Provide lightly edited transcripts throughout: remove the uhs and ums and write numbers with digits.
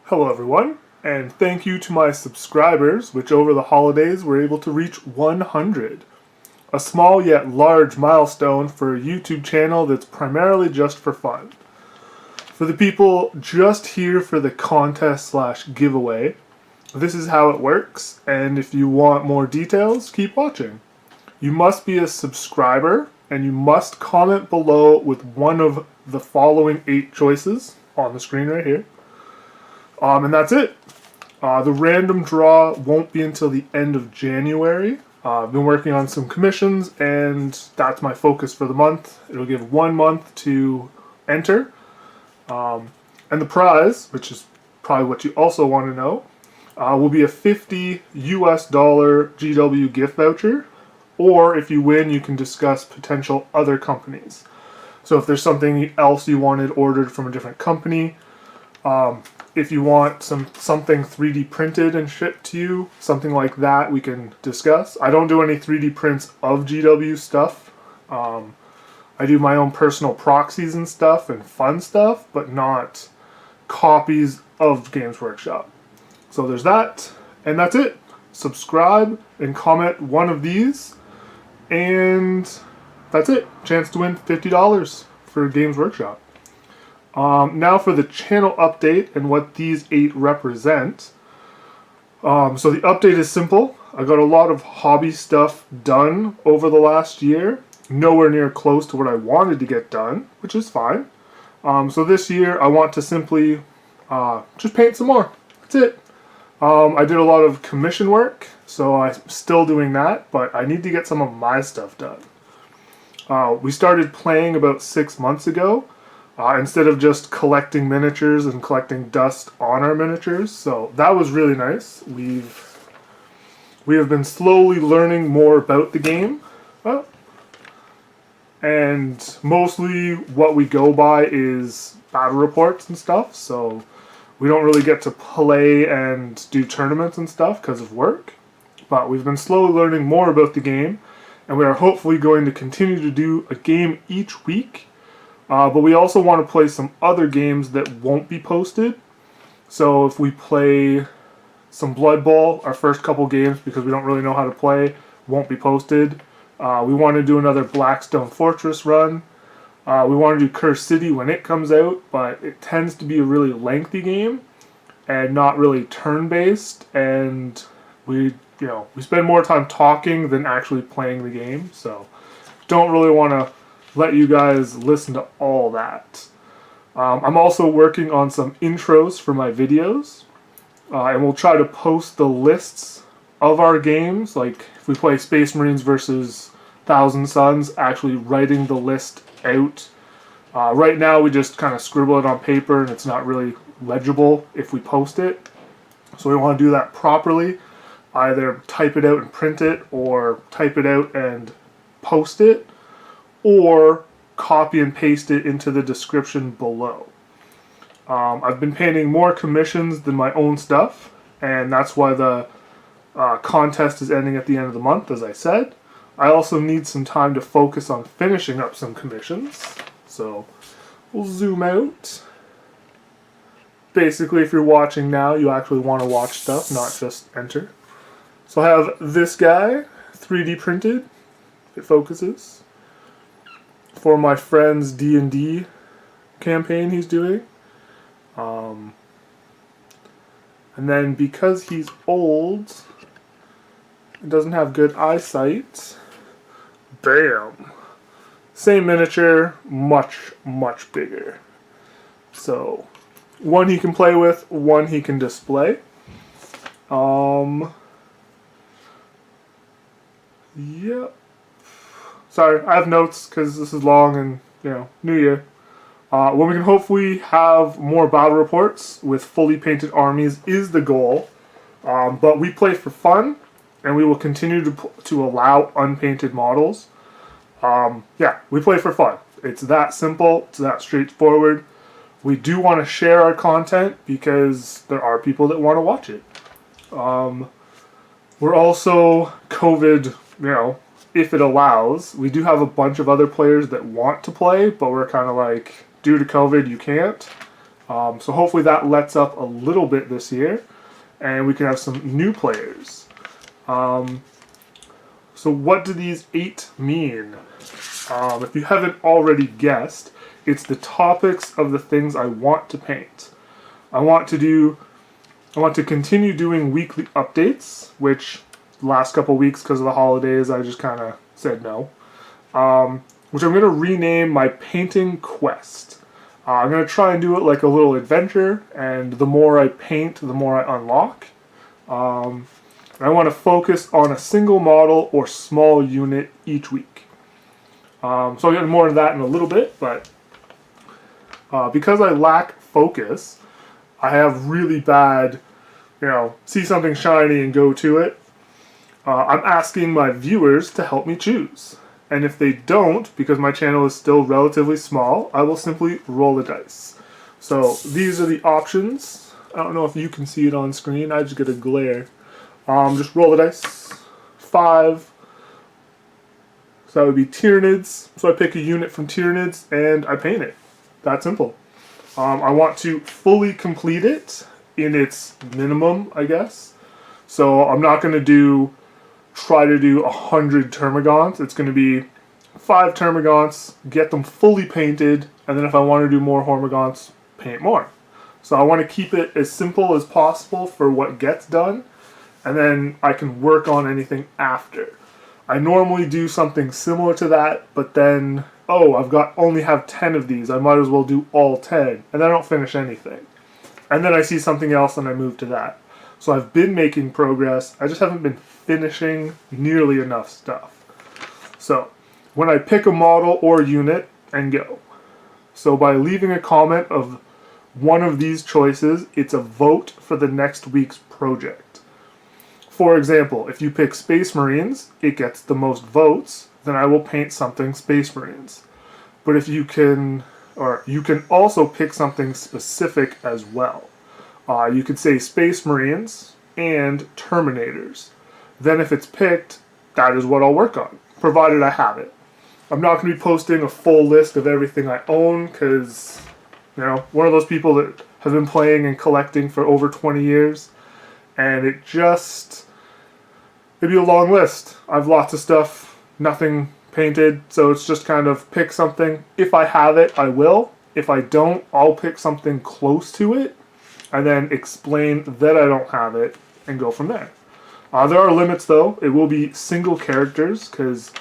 Hello everyone, and thank you to my subscribers, which over the holidays were able to reach 100. A small yet large milestone for a YouTube channel that's primarily just for fun. For the people just here for the contest slash giveaway, this is how it works, and if you want more details, keep watching. You must be a subscriber, and you must comment below with one of the following 8 choices on the screen right here. And that's it. The random draw won't be until the end of January. I've been working on some commissions, and that's my focus for the month. It'll give 1 month to enter. And the prize, which is probably what you also want to know, will be a $50 GW gift voucher. Or if you win, you can discuss potential other companies. So if there's something else you wanted ordered from a different company, if you want something 3D printed and shipped to you, something like that, we can discuss. I don't do any 3D prints of GW stuff. I do my own personal proxies and stuff and fun stuff, but not copies of Games Workshop. So there's that, and that's it. Subscribe and comment one of these, and that's it. Chance to win $50 for Games Workshop. Now for the channel update and what these 8 represent. So the update is simple. I got a lot of hobby stuff done over the last year. Nowhere near close to what I wanted to get done, which is fine. So this year I want to simply just paint some more. That's it. I did a lot of commission work, so I'm still doing that, but I need to get some of my stuff done. We started playing about 6 months ago. Instead of just collecting miniatures and collecting dust on our miniatures. So that was really nice. We have been slowly learning more about the game. And mostly what we go by is battle reports and stuff. So we don't really get to play and do tournaments and stuff because of work. But we've been slowly learning more about the game. And we are hopefully going to continue to do a game each week. But we also want to play some other games that won't be posted. So if we play some Blood Bowl, our first couple games, because we don't really know how to play, won't be posted. We want to do another Blackstone Fortress run. We want to do Curse City when it comes out, but it tends to be a really lengthy game and not really turn-based. And we spend more time talking than actually playing the game. So don't really want to let you guys listen to all that. I'm also working on some intros for my videos, and we'll try to post the lists of our games, like if we play Space Marines versus Thousand Suns, actually writing the list out. Right now we just kind of scribble it on paper and it's not really legible if we post it. So we want to do that properly, either type it out and print it, or type it out and post it, or copy and paste it into the description below. I've been painting more commissions than my own stuff, and that's why the contest is ending at the end of the month, as I said. I also need some time to focus on finishing up some commissions, so we'll zoom out. Basically, if you're watching now, you actually want to watch stuff, not just enter. So I have this guy, 3D printed. It focuses. For my friend's D&D campaign he's doing. And then because he's old and doesn't have good eyesight, bam! Same miniature, much, much bigger. So, one he can play with, one he can display. Yep. Sorry, I have notes because this is long and, New Year. When we can hopefully have more battle reports with fully painted armies is the goal. But we play for fun, and we will continue to allow unpainted models. We play for fun. It's that simple. It's that straightforward. We do want to share our content because there are people that want to watch it. We're also COVID, if it allows. We do have a bunch of other players that want to play, but we're kind of like, due to COVID, you can't. So hopefully that lets up a little bit this year, and we can have some new players. So what do these 8 mean? If you haven't already guessed, it's the topics of the things I want to paint. I want to continue doing weekly updates, which the last couple weeks because of the holidays I just kind of said no. Which I'm going to rename my painting quest. I'm going to try and do it like a little adventure, and the more I paint, the more I unlock. I want to focus on a single model or small unit each week. So I'll get more into that in a little bit, but because I lack focus, I have really bad, see something shiny and go to it. I'm asking my viewers to help me choose. And if they don't, because my channel is still relatively small, I will simply roll the dice. So these are the options. I don't know if you can see it on screen. I just get a glare. Just roll the dice. 5. So that would be Tyranids. So I pick a unit from Tyranids and I paint it. That simple. I want to fully complete it in its minimum, I guess. So I'm not going to try to do 100 Termagants. It's going to be 5 Termagants, get them fully painted, and then if I want to do more Hormagants, paint more. So I want to keep it as simple as possible for what gets done, and then I can work on anything after. I normally do something similar to that, but then, only have 10 of these, I might as well do all 10, and then I don't finish anything. And then I see something else and I move to that. So I've been making progress, I just haven't been finishing nearly enough stuff. So, when I pick a model or unit and go. So by leaving a comment of one of these choices, it's a vote for the next week's project. For example, if you pick Space Marines, it gets the most votes, then I will paint something Space Marines. But if you can also pick something specific as well. You could say Space Marines and Terminators. Then if it's picked, that is what I'll work on, provided I have it. I'm not going to be posting a full list of everything I own, because, one of those people that have been playing and collecting for over 20 years, and it'd be a long list. I have lots of stuff, nothing painted, so it's just kind of pick something. If I have it, I will. If I don't, I'll pick something close to it, and then explain that I don't have it, and go from there. There are limits though. It will be single characters, because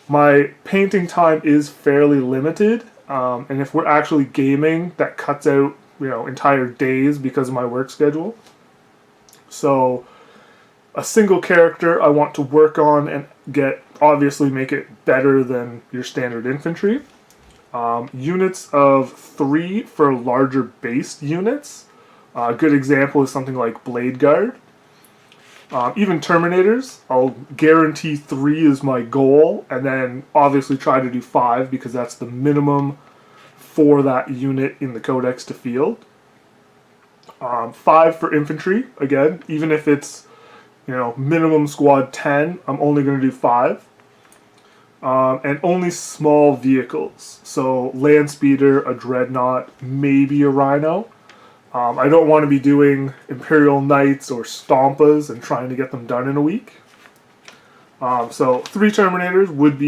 my painting time is fairly limited, and if we're actually gaming, that cuts out, entire days because of my work schedule. So, a single character I want to work on and obviously make it better than your standard infantry. Units of 3 for larger based units. A good example is something like Blade Guard. Even Terminators, I'll guarantee 3 is my goal, and then obviously try to do 5 because that's the minimum for that unit in the Codex to field. 5 for infantry, again, even if it's minimum squad 10, I'm only going to do 5. And only small vehicles, so land speeder, a dreadnought, maybe a rhino. I don't want to be doing Imperial Knights or Stompas and trying to get them done in a week. So 3 Terminators wouldn't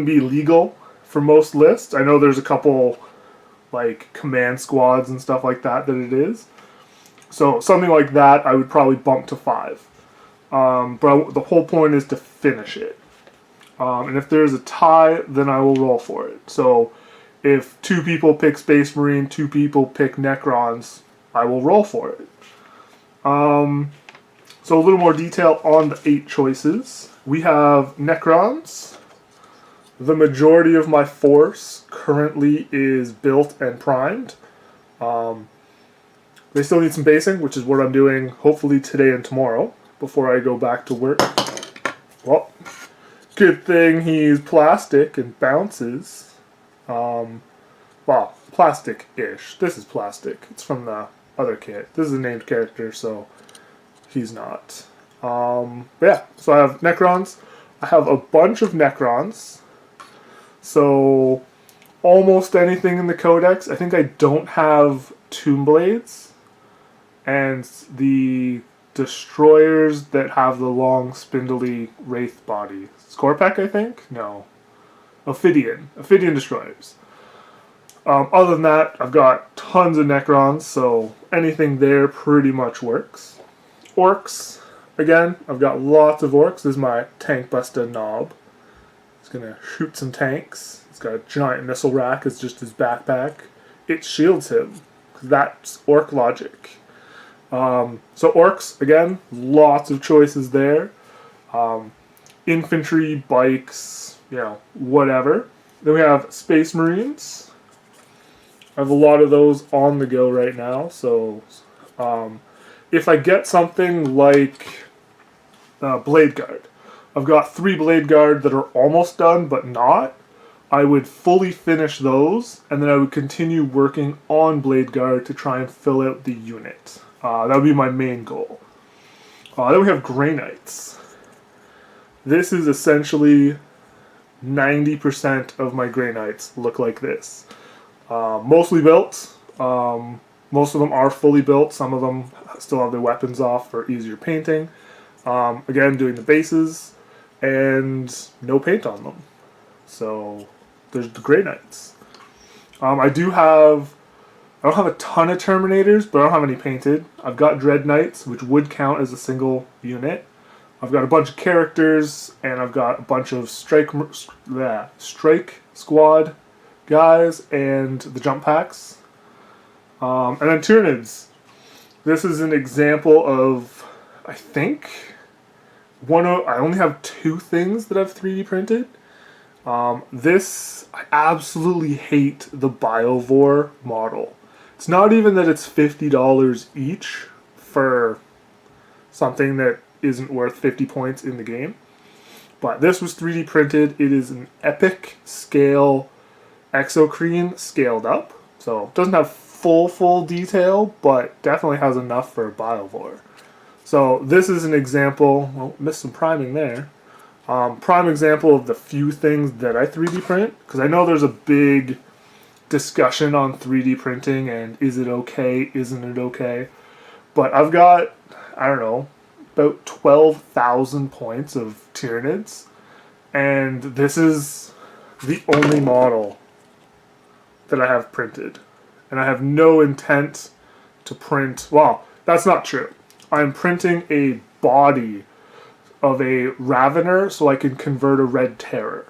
be legal for most lists. I know there's a couple like command squads and stuff like that it is. So something like that I would probably bump to 5. But the whole point is to finish it. And if there's a tie, then I will roll for it. So if 2 people pick Space Marine, 2 people pick Necrons, I will roll for it. So a little more detail on the 8 choices. We have Necrons. The majority of my force currently is built and primed. They still need some basing, which is what I'm doing hopefully today and tomorrow before I go back to work. Well, good thing he's plastic and bounces. Well, plastic-ish. This is plastic. It's from the other kit. This is a named character, so he's not. But yeah, so I have Necrons. I have a bunch of Necrons. So almost anything in the Codex. I think I don't have Tomb Blades and the destroyers that have the long, spindly wraith body. Scorpek, I think? No. Ophidian destroyers. Other than that, I've got tons of Necrons, so anything there pretty much works. Orcs, again, I've got lots of orcs. This is my tank buster knob. He's gonna shoot some tanks. He's got a giant missile rack as just his backpack. It shields him. That's orc logic. So orcs, again, lots of choices there. Infantry, bikes, whatever. Then we have Space Marines. I have a lot of those on the go right now, so if I get something like Blade Guard, I've got 3 Blade Guard that are almost done but not. I would fully finish those, and then I would continue working on Blade Guard to try and fill out the unit. That would be my main goal. Then we have Grey Knights. This is essentially 90% of my Grey Knights look like this. Mostly built. Most of them are fully built. Some of them still have their weapons off for easier painting. Again, doing the bases and no paint on them. So there's the Grey Knights. I don't have a ton of Terminators, but I don't have any painted. I've got Dread Knights, which would count as a single unit. I've got a bunch of characters, and I've got a bunch of strike squad guys and the jump packs. And then Tyranids. This is an example of, I think, I only have 2 things that I've 3D printed. I absolutely hate the Biovore model. It's not even that it's $50 each for something that isn't worth 50 points in the game. But this was 3D printed. It is an epic scale Exocrine scaled up. So it doesn't have full detail, but definitely has enough for Biovore. So this is an example, missed some priming there. Prime example of the few things that I 3D print, because I know there's a big discussion on 3D printing and is it okay, isn't it okay. But I've got, I don't know, about 12,000 points of Tyranids, and this is the only model that I have printed. And I have no intent to print, well, that's not true. I'm printing a body of a Ravener so I can convert a Red Terror.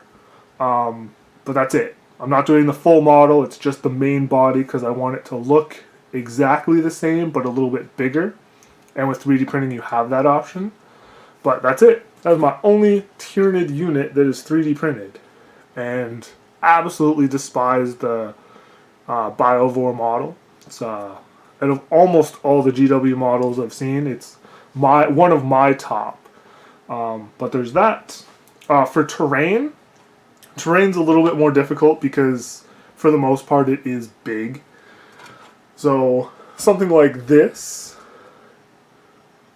But that's it. I'm not doing the full model, it's just the main body because I want it to look exactly the same but a little bit bigger. And with 3D printing you have that option. But that's it. That's my only Tyranid unit that is 3D printed. And absolutely despise the Biovore model. It's out of almost all the GW models I've seen, it's one of my top. But there's that. For terrain's a little bit more difficult because for the most part it is big. So something like this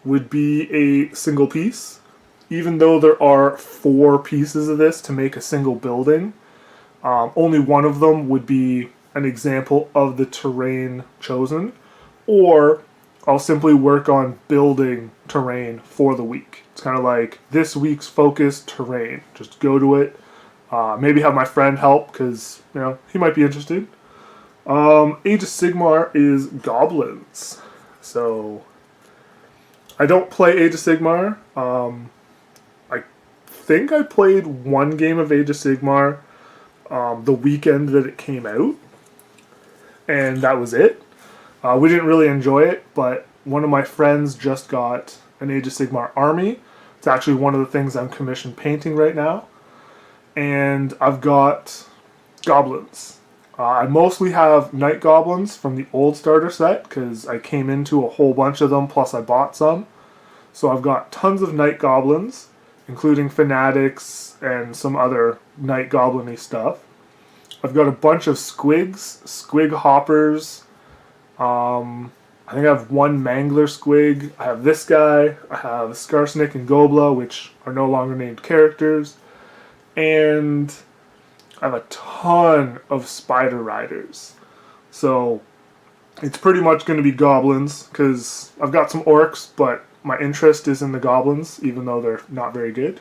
would be a single piece. Even though there are 4 pieces of this to make a single building, only one of them would be an example of the terrain chosen, or I'll simply work on building terrain for the week. It's kind of like this week's focus terrain. Just go to it. Maybe have my friend help because he might be interested. Age of Sigmar is goblins. So I don't play Age of Sigmar. I think I played 1 game of Age of Sigmar the weekend that it came out. And that was it. We didn't really enjoy it, but one of my friends just got an Age of Sigmar army. It's actually one of the things I'm commissioned painting right now. And I've got goblins. I mostly have night goblins from the old starter set because I came into a whole bunch of them, plus I bought some. So I've got tons of night goblins, including fanatics and some other night goblin-y stuff. I've got a bunch of squigs, squig hoppers. I think I have 1 Mangler squig. I have this guy. I have Skarsnik and Gobla, which are no longer named characters. And I have a ton of spider riders. So it's pretty much going to be goblins, because I've got some orcs, but my interest is in the goblins, even though they're not very good.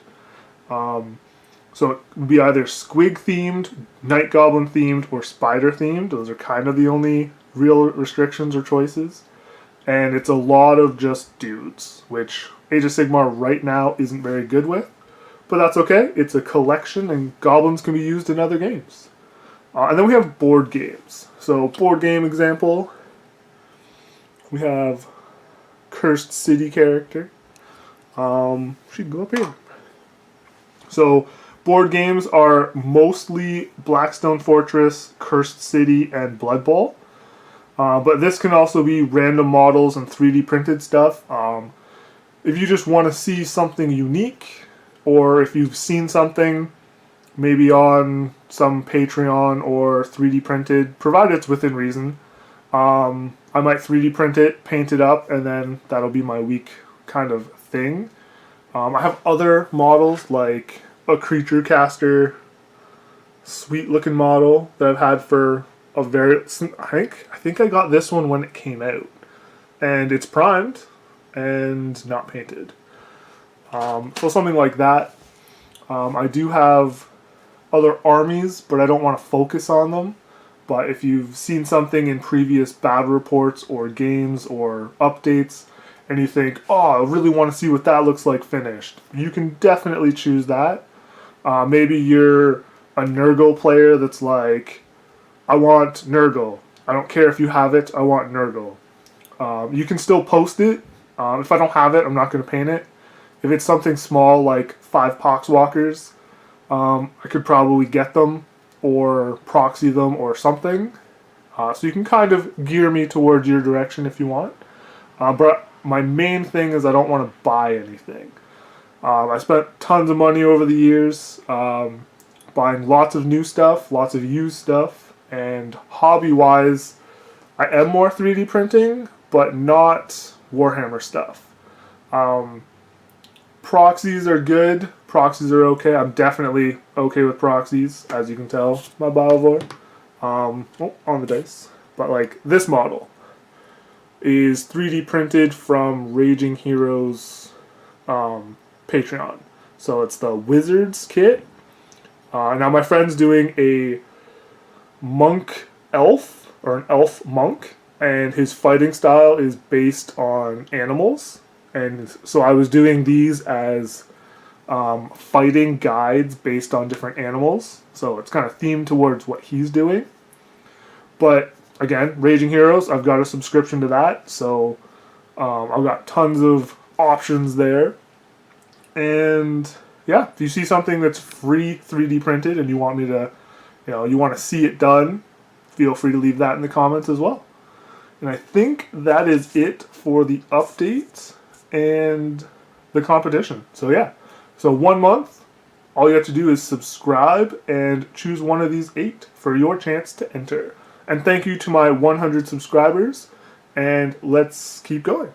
So it would be either squig themed, night goblin themed, or spider themed. Those are kind of the only real restrictions or choices. And it's a lot of just dudes, which Age of Sigmar right now isn't very good with. But that's okay. It's a collection, and goblins can be used in other games. And then we have board games. So board game example, we have Cursed City character. She can go up here. So board games are mostly Blackstone Fortress, Cursed City, and Blood Bowl. But this can also be random models and 3D printed stuff. If you just want to see something unique, or if you've seen something maybe on some Patreon or 3D printed, provided it's within reason, I might 3D print it, paint it up, and then that'll be my week kind of thing. I have other models like a creature caster, sweet looking model that I've had for a very, I think I got this one when it came out, and it's primed and not painted. So something like that. I do have other armies, but I don't want to focus on them. But if you've seen something in previous battle reports or games or updates, and you think, oh, I really want to see what that looks like finished, you can definitely choose that. Maybe you're a Nurgle player that's like, I want Nurgle. I don't care if you have it, I want Nurgle. You can still post it. If I don't have it, I'm not going to paint it. If it's something small like 5 Poxwalkers, I could probably get them or proxy them or something. So you can kind of gear me towards your direction if you want. But my main thing is I don't want to buy anything. I spent tons of money over the years buying lots of new stuff, lots of used stuff, and hobby-wise, I am more 3D printing, but not Warhammer stuff. Proxies are good. Proxies are okay. I'm definitely okay with proxies, as you can tell my Biovore. On the dice. But like this model is 3D printed from Raging Heroes Patreon. So it's the Wizards kit. Now my friend's doing a monk elf, or an elf monk, and his fighting style is based on animals. And so I was doing these as fighting guides based on different animals. So it's kind of themed towards what he's doing. But again, Raging Heroes, I've got a subscription to that. So I've got tons of options there. And yeah, if you see something that's free 3D printed and you want me to, you want to see it done, feel free to leave that in the comments as well. And I think that is it for the updates and the competition. So yeah, so 1 month, all you have to do is subscribe and choose one of these 8 for your chance to enter. And thank you to my 100 subscribers, and let's keep going.